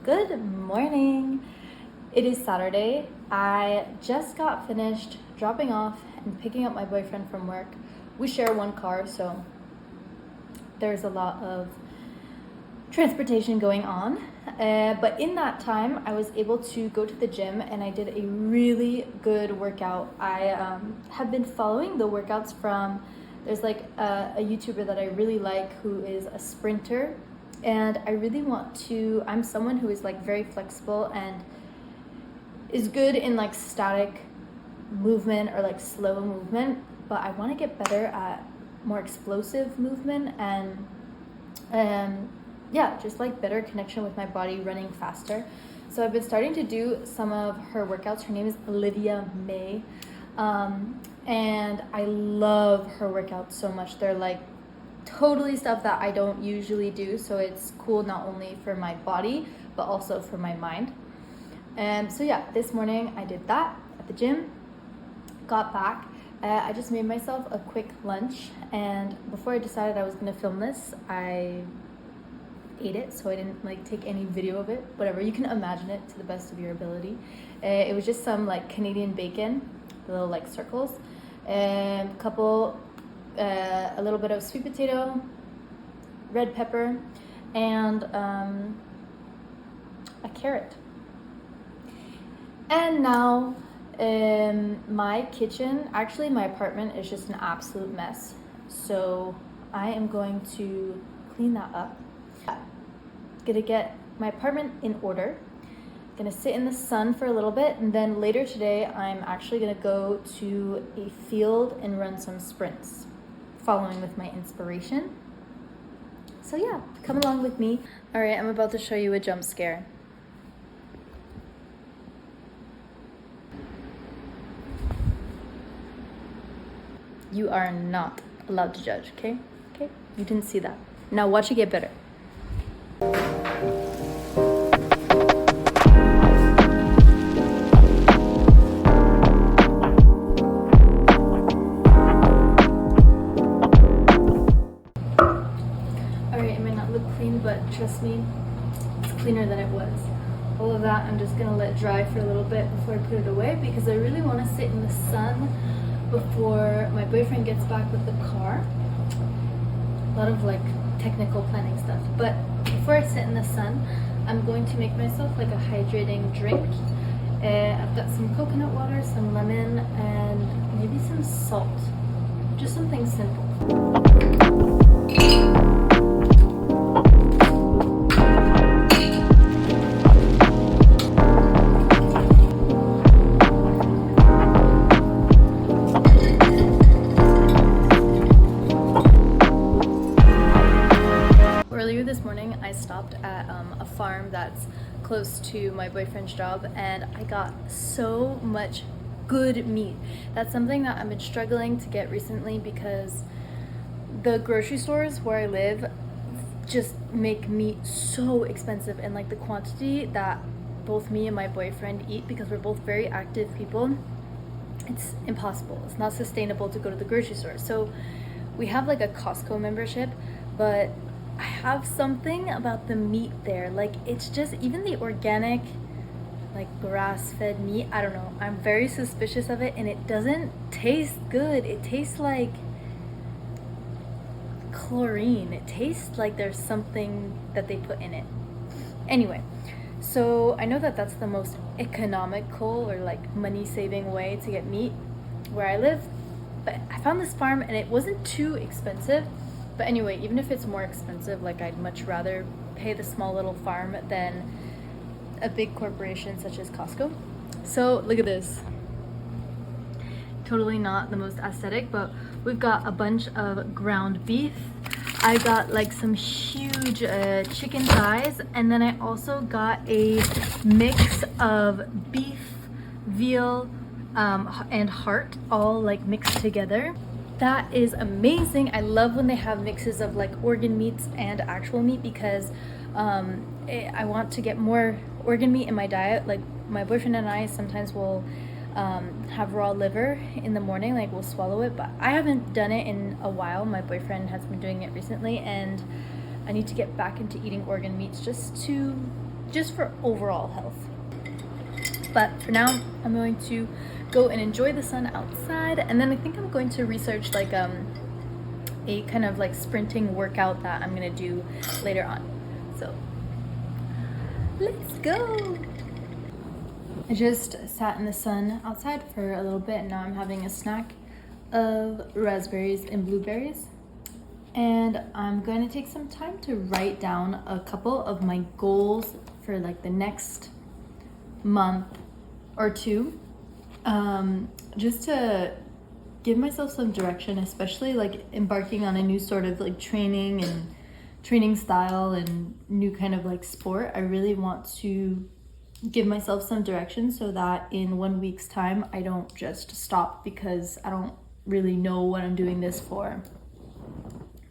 Good morning. It is Saturday. I just got finished dropping off and picking up my boyfriend from work. We share one car, so there's a lot of transportation going on. But in that time, I was able to go to the gym and I did a really good workout. I have been following the workouts from, there's like a YouTuber that I really like who is a sprinter. And I really want to, I'm someone who is like very flexible and is good in like static movement or like slow movement, but I want to get better at more explosive movement and yeah, just like better connection with my body, running faster. So I've been starting to do some of her workouts. Her name is Olivia May, and I love her workouts so much. They're like totally stuff that I don't usually do, so it's cool not only for my body but also for my mind. And so yeah, this morning I did that at the gym, got back, I just made myself a quick lunch, and before I decided I was gonna film this, I ate it, so I didn't like take any video of it. Whatever, you can imagine it to the best of your ability. It was just some like Canadian bacon, the little like circles, and a little bit of sweet potato, red pepper, and a carrot. And now my kitchen, actually my apartment is just an absolute mess. So I am going to clean that up. Gonna get my apartment in order. Gonna sit in the sun for a little bit, and then later today I'm actually gonna go to a field and run some sprints, following with my inspiration. So yeah, come along with me. All right, I'm about to show you a jump scare. You are not allowed to judge, okay? Okay, you didn't see that. Now watch it get better. But trust me, it's cleaner than it was. All of that I'm just gonna let dry for a little bit before I put it away, because I really want to sit in the sun before my boyfriend gets back with the car. A lot of like technical planning stuff, but before I sit in the sun, I'm going to make myself like a hydrating drink. I've got some coconut water, some lemon, and maybe some salt. Just something simple. This morning I stopped at a farm that's close to my boyfriend's job, and I got so much good meat. That's something that I've been struggling to get recently, because the grocery stores where I live just make meat so expensive, and like the quantity that both me and my boyfriend eat, because we're both very active people, it's impossible. It's not sustainable to go to the grocery store. So we have like a Costco membership, but I have something about the meat there. Like, it's just, even the organic, like grass-fed meat, I don't know. I'm very suspicious of it, and it doesn't taste good. It tastes like chlorine. It tastes like there's something that they put in it. Anyway, so I know that that's the most economical or like money-saving way to get meat where I live, but I found this farm and it wasn't too expensive. But anyway, even if it's more expensive, like I'd much rather pay the small little farm than a big corporation such as Costco. So look at this. Totally not the most aesthetic, but we've got a bunch of ground beef. I got like some huge chicken thighs, and then I also got a mix of beef, veal, and heart, all like mixed together. That is amazing. I love when they have mixes of like organ meats and actual meat, because I want to get more organ meat in my diet. Like my boyfriend and I sometimes will have raw liver in the morning, like we'll swallow it, but I haven't done it in a while. My boyfriend has been doing it recently, and I need to get back into eating organ meats just to just for overall health. But for now, I'm going to go and enjoy the sun outside, and then I think I'm going to research like a kind of like sprinting workout that I'm gonna do later on. So let's go. I just sat in the sun outside for a little bit, and now I'm having a snack of raspberries and blueberries, and I'm going to take some time to write down a couple of my goals for like the next month or two, just to give myself some direction, especially like embarking on a new sort of like training style and new kind of like sport. I really want to give myself some direction so that in 1 week's time I don't just stop because I don't really know what I'm doing this for.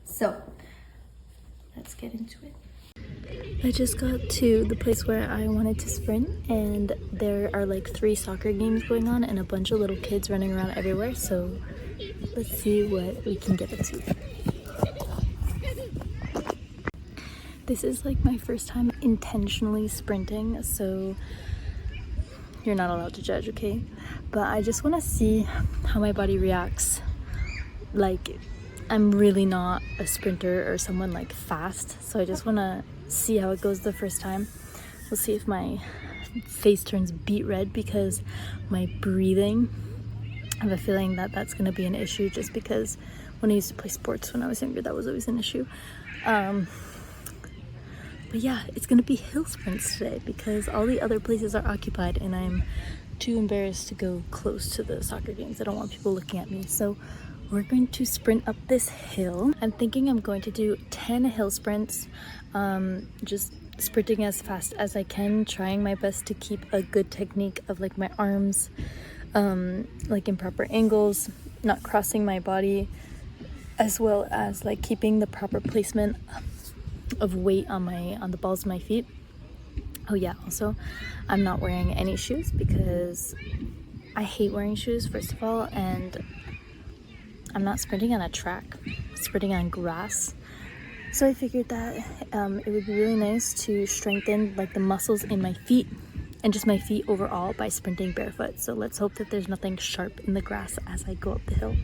So let's get into it. I just got to the place where I wanted to sprint, and there are like 3 soccer games going on and a bunch of little kids running around everywhere, so let's see what we can get into. This is like my first time intentionally sprinting, so you're not allowed to judge, okay? But I just want to see how my body reacts. Like, I'm really not a sprinter or someone like fast, so I just want to see how it goes the first time. We'll see if my face turns beet red because my breathing, I have a feeling that that's going to be an issue, just because when I used to play sports when I was younger, that was always an issue. But yeah, it's going to be hill sprints today because all the other places are occupied and I'm too embarrassed to go close to the soccer games. I don't want people looking at me. So we're going to sprint up this hill. I'm thinking I'm going to do 10 hill sprints, just sprinting as fast as I can, trying my best to keep a good technique of like my arms, like in proper angles, not crossing my body, as well as like keeping the proper placement of weight on the balls of my feet. Oh yeah, also I'm not wearing any shoes because I hate wearing shoes, first of all, and I'm not sprinting on a track, I'm sprinting on grass. So I figured that it would be really nice to strengthen like the muscles in my feet and just my feet overall by sprinting barefoot. So let's hope that there's nothing sharp in the grass as I go up the hill.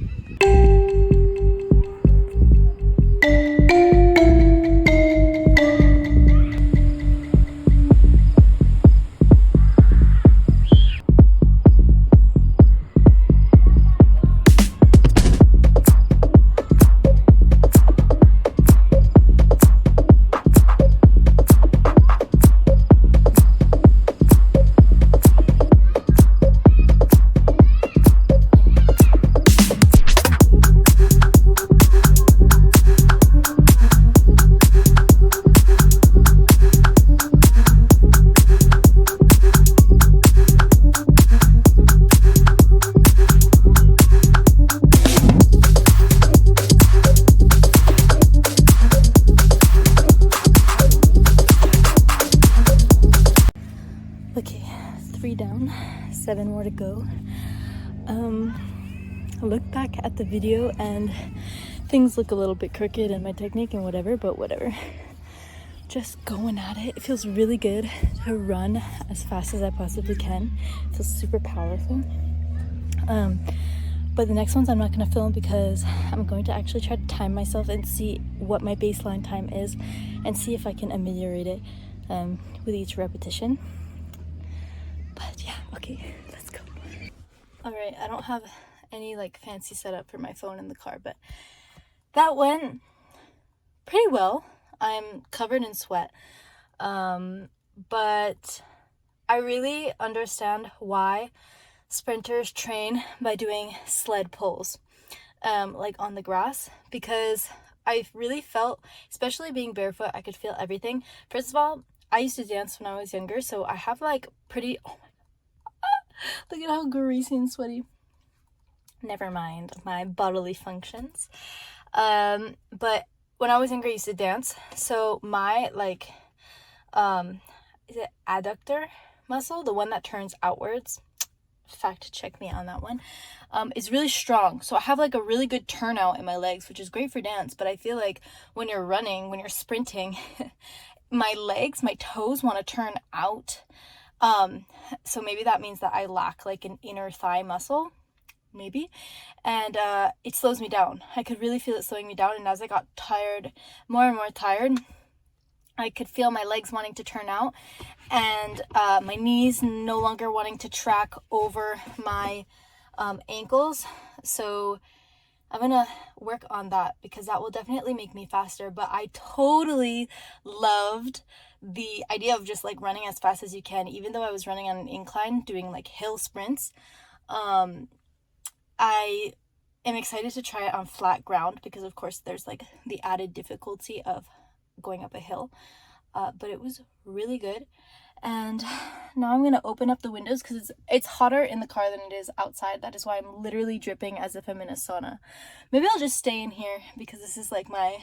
Okay, 3 down, 7 more to go. I look back at the video and things look a little bit crooked in my technique and whatever, but whatever. Just going at it. It feels really good to run as fast as I possibly can. It feels super powerful. But the next ones I'm not going to film because I'm going to actually try to time myself and see what my baseline time is and see if I can ameliorate it with each repetition. But yeah, okay, let's go. All right, I don't have any like fancy setup for my phone in the car, but that went pretty well. I'm covered in sweat, but I really understand why sprinters train by doing sled pulls, like on the grass, because I really felt, especially being barefoot, I could feel everything. First of all, I used to dance when I was younger, so I have like pretty, oh my God, look at how greasy and sweaty. Never mind my bodily functions. But when I was younger, I used to dance, so my like, is it adductor muscle, the one that turns outwards? Fact check me on that one. Is really strong, so I have like a really good turnout in my legs, which is great for dance. But I feel like when you're running, when you're sprinting, my legs, my toes want to turn out. So maybe that means that I lack like an inner thigh muscle, maybe. And it slows me down. I could really feel it slowing me down. And as I got tired, more and more tired, I could feel my legs wanting to turn out, and my knees no longer wanting to track over my ankles. So I'm gonna work on that because that will definitely make me faster. But I totally loved the idea of just like running as fast as you can, even though I was running on an incline doing like hill sprints. I am excited to try it on flat ground because of course there's like the added difficulty of going up a hill, but it was really good. And now I'm gonna open up the windows because it's hotter in the car than it is outside. That is why I'm literally dripping as if I'm in a sauna. Maybe I'll just stay in here because this is like my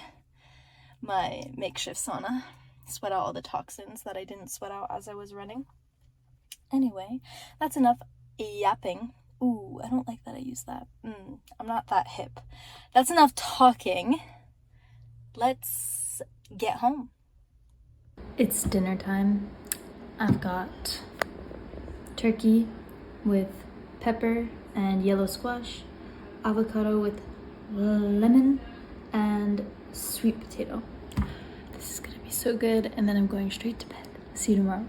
makeshift sauna. Sweat out all the toxins that I didn't sweat out as I was running. Anyway, that's enough yapping. Ooh, I don't like that I used that. I'm not that hip. That's enough talking. Let's get home. It's dinner time. I've got turkey with pepper and yellow squash, avocado with lemon, and sweet potato. This is gonna be so good, and then I'm going straight to bed. See you tomorrow.